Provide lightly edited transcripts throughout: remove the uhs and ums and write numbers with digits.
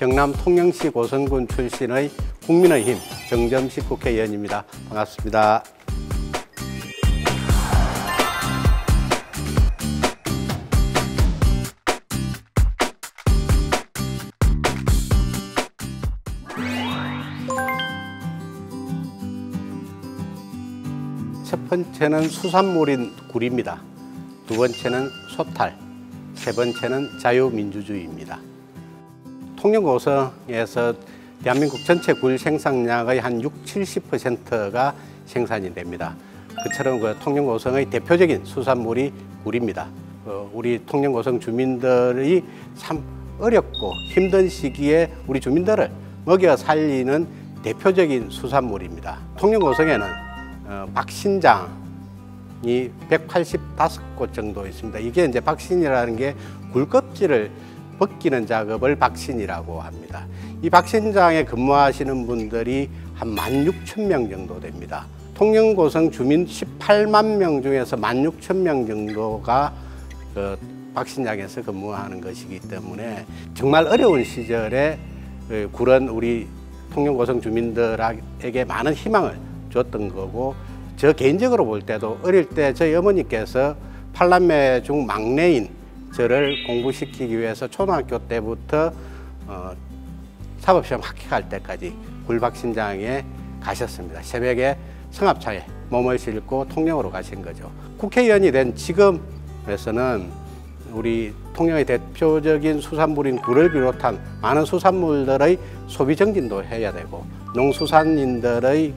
경남 통영시 고성군 출신의 국민의힘 정점식 국회의원입니다. 반갑습니다. 첫 번째는 수산물인 굴입니다. 두 번째는 소탈, 세 번째는 자유민주주의입니다. 통영고성에서 대한민국 전체 굴 생산량의 한 60~70%가 생산이 됩니다. 그처럼 통영고성의 대표적인 수산물이 굴입니다. 우리 통영고성 주민들이 참 어렵고 힘든 시기에 우리 주민들을 먹여 살리는 대표적인 수산물입니다. 통영고성에는 박신장이 185곳 정도 있습니다. 이게 이제 박신이라는 게 굴껍질을 벗기는 작업을 박신이라고 합니다. 이 박신장에 근무하시는 분들이 한 16,000명 정도 됩니다. 통영고성 주민 18만 명 중에서 16,000명 정도가 박신장에서 근무하는 것이기 때문에 정말 어려운 시절에 굴은 우리 통영고성 주민들에게 많은 희망을 줬던 거고, 저 개인적으로 볼 때도 어릴 때 저희 어머니께서 8남매 중 막내인 저를 공부시키기 위해서 초등학교 때부터 사법시험 합격할 때까지 굴박신장에 가셨습니다. 새벽에 성합차에 몸을 싣고 통영으로 가신 거죠. 국회의원이 된 지금에서는 우리 통영의 대표적인 수산물인 굴을 비롯한 많은 수산물들의 소비 정진도 해야 되고, 농수산인들의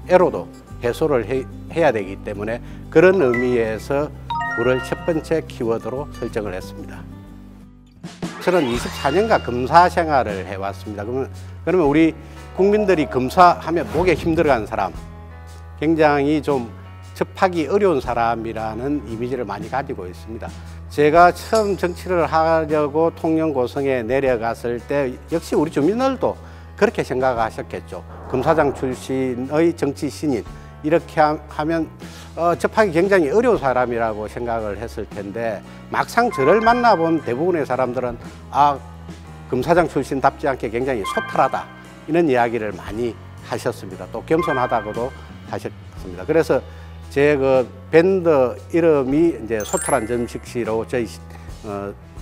애로도 해소를 해야 되기 때문에 그런 의미에서 굴을 첫 번째 키워드로 설정을 했습니다. 저는 24년간 검사 생활을 해왔습니다. 그러면 우리 국민들이 검사하면 목에 힘들어가는 사람, 굉장히 좀 접하기 어려운 사람이라는 이미지를 많이 가지고 있습니다. 제가 처음 정치를 하려고 통영고성에 내려갔을 때 역시 우리 주민들도 그렇게 생각하셨겠죠. 검사장 출신의 정치 신인, 이렇게 하면 접하기 굉장히 어려운 사람이라고 생각을 했을 텐데, 막상 저를 만나본 대부분의 사람들은 검사장 출신답지 않게 굉장히 소탈하다, 이런 이야기를 많이 하셨습니다. 또 겸손하다고도 하셨습니다. 그래서 제 밴드 이름이 이제 소탈한 점식씨로 저희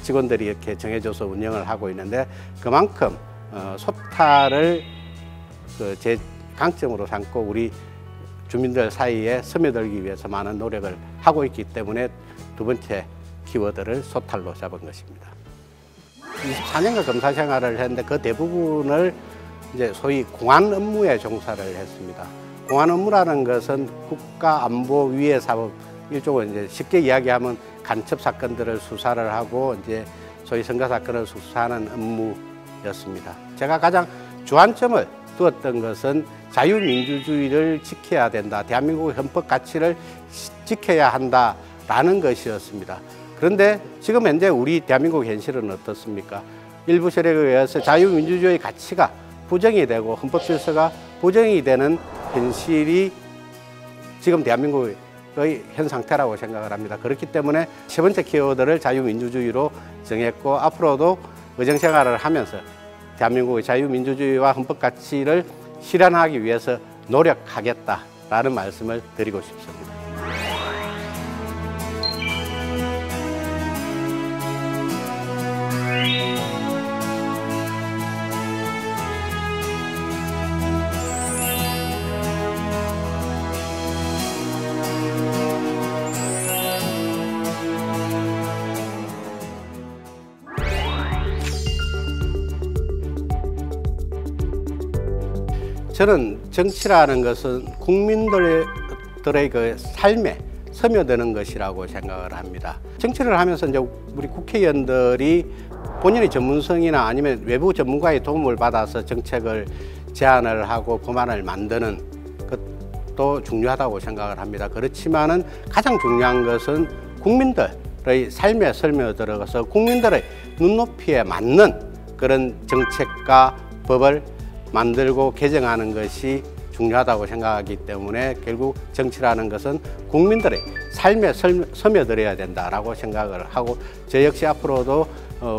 직원들이 이렇게 정해줘서 운영을 하고 있는데, 그만큼 소탈을 제 강점으로 삼고 우리 주민들 사이에 스며들기 위해서 많은 노력을 하고 있기 때문에 두 번째 키워드를 소탈로 잡은 것입니다. 24년간 검사 생활을 했는데 그 대부분을 이제 소위 공안 업무에 종사를 했습니다. 공안 업무라는 것은 국가안보위해 사법, 일종으로 이제 쉽게 이야기하면 간첩 사건들을 수사를 하고 이제 소위 선거 사건을 수사하는 업무였습니다. 제가 가장 주안점을 두었던 것은 자유민주주의를 지켜야 된다, 대한민국의 헌법 가치를 지켜야 한다라는 것이었습니다. 그런데 지금 현재 우리 대한민국 현실은 어떻습니까? 일부 세력에 의해서 자유민주주의 가치가 부정이 되고 헌법 질서가 부정이 되는 현실이 지금 대한민국의 현 상태라고 생각을 합니다. 그렇기 때문에 세 번째 키워드를 자유민주주의로 정했고, 앞으로도 의정생활을 하면서 대한민국의 자유민주주의와 헌법 가치를 실현하기 위해서 노력하겠다라는 말씀을 드리고 싶습니다. 저는 정치라는 것은 국민들의 그 삶에 스며드는 것이라고 생각을 합니다. 정치를 하면서 이제 우리 국회의원들이 본인의 전문성이나 아니면 외부 전문가의 도움을 받아서 정책을 제안을 하고 법안을 만드는 것도 중요하다고 생각을 합니다. 그렇지만은 가장 중요한 것은 국민들의 삶에 스며들어가서 국민들의 눈높이에 맞는 그런 정책과 법을 만들고 개정하는 것이 중요하다고 생각하기 때문에 결국 정치라는 것은 국민들의 삶에 스며들어야 된다라고 생각을 하고, 저 역시 앞으로도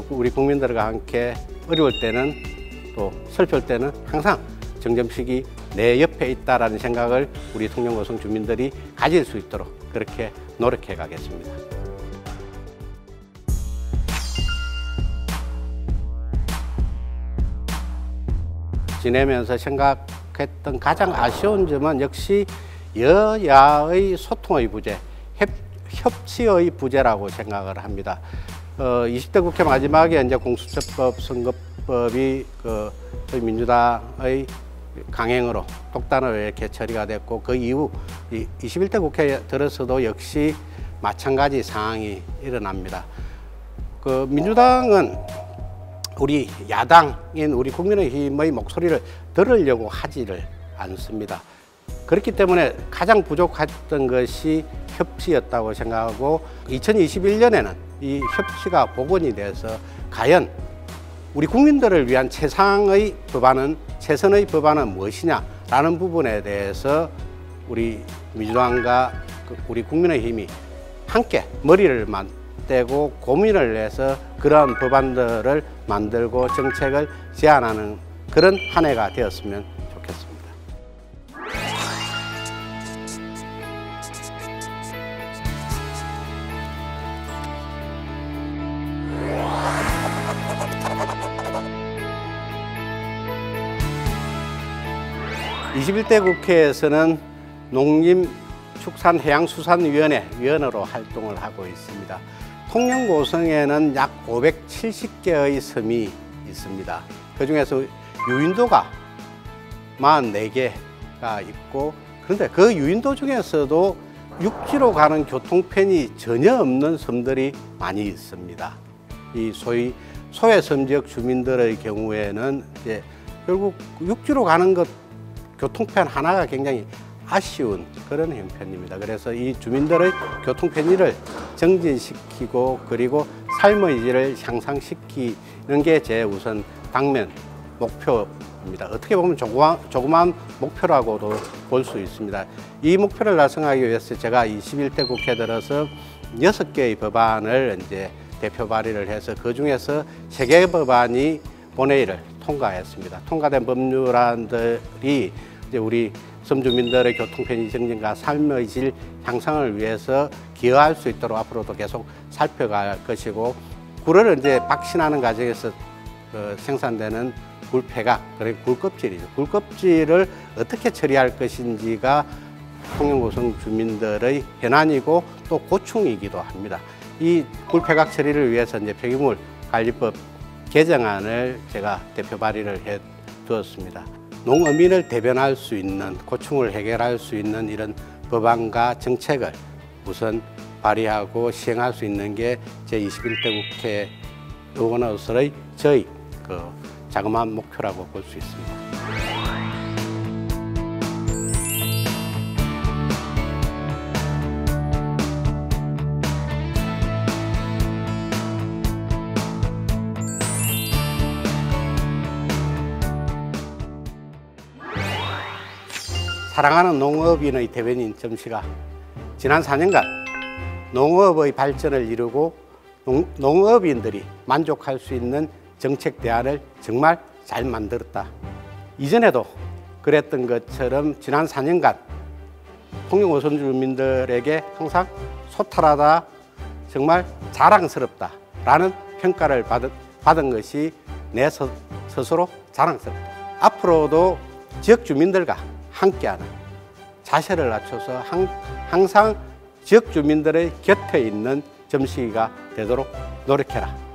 우리 국민들과 함께 어려울 때는 또 슬플 때는 항상 정점식이 내 옆에 있다라는 생각을 우리 통영고성 주민들이 가질 수 있도록 그렇게 노력해 가겠습니다. 지내면서 생각했던 가장 아쉬운 점은 역시 여야의 소통의 부재, 협치의 부재라고 생각을 합니다. 20대 국회 마지막에 이제 공수처법, 선거법이 저희 민주당의 강행으로 독단으로 이렇게 처리가 됐고, 그 이후 21대 국회에 들어서도 역시 마찬가지 상황이 일어납니다. 민주당은 우리 야당인 우리 국민의힘의 목소리를 들으려고 하지를 않습니다. 그렇기 때문에 가장 부족했던 것이 협치였다고 생각하고, 2021년에는 이 협치가 복원이 돼서 과연 우리 국민들을 위한 최선의 법안은 무엇이냐라는 부분에 대해서 우리 민주당과 우리 국민의힘이 함께 머리를 맞대고 고민을 해서 그러한 법안들을 만들고 정책을 제안하는 그런 한 해가 되었으면 좋겠습니다. (21대) 국회에서는 농림축산해양수산위원회 위원으로 활동을 하고 있습니다. 통영고성에는 약 570개의 섬이 있습니다. 그중에서 유인도가 44개가 있고, 그런데 그 유인도 중에서도 육지로 가는 교통편이 전혀 없는 섬들이 많이 있습니다. 이 소위 소외섬 지역 주민들의 경우에는 이제 결국 육지로 가는 것 교통편 하나가 굉장히 아쉬운 그런 형편입니다. 그래서 이 주민들의 교통편의를 정진시키고 그리고 삶의 질을 향상시키는 게 제 우선 당면 목표입니다. 어떻게 보면 조그만 목표라고도 볼 수 있습니다. 이 목표를 달성하기 위해서 제가 21대 국회 들어서 6개의 법안을 이제 대표 발의를 해서 그 중에서 3개 법안이 본회의를 통과했습니다. 통과된 법률안들이 이제 우리 섬주민들의 교통편의 증진과 삶의 질 향상을 위해서 기여할 수 있도록 앞으로도 계속 살펴갈 것이고, 굴을 이제 박신하는 과정에서 생산되는 굴폐각, 그리고 굴껍질이죠. 굴껍질을 어떻게 처리할 것인지가 통영고성 주민들의 현안이고 또 고충이기도 합니다. 이 굴폐각 처리를 위해서 이제 폐기물 관리법 개정안을 제가 대표 발의를 해 두었습니다. 농어민을 대변할 수 있는, 고충을 해결할 수 있는 이런 법안과 정책을 우선 발의하고 시행할 수 있는 게 제21대 국회 의원으로서의 저희 자그마한 목표라고 볼 수 있습니다. 사랑하는 농업인의 대변인 점씨가 지난 4년간 농업의 발전을 이루고 농업인들이 만족할 수 있는 정책 대안을 정말 잘 만들었다. 이전에도 그랬던 것처럼 지난 4년간 통영고성 주민들에게 항상 소탈하다, 정말 자랑스럽다 라는 평가를 받은 것이 내 스스로 자랑스럽다. 앞으로도 지역 주민들과 함께하는, 자세를 낮춰서 항상 지역 주민들의 곁에 있는 점씨가 되도록 노력해라.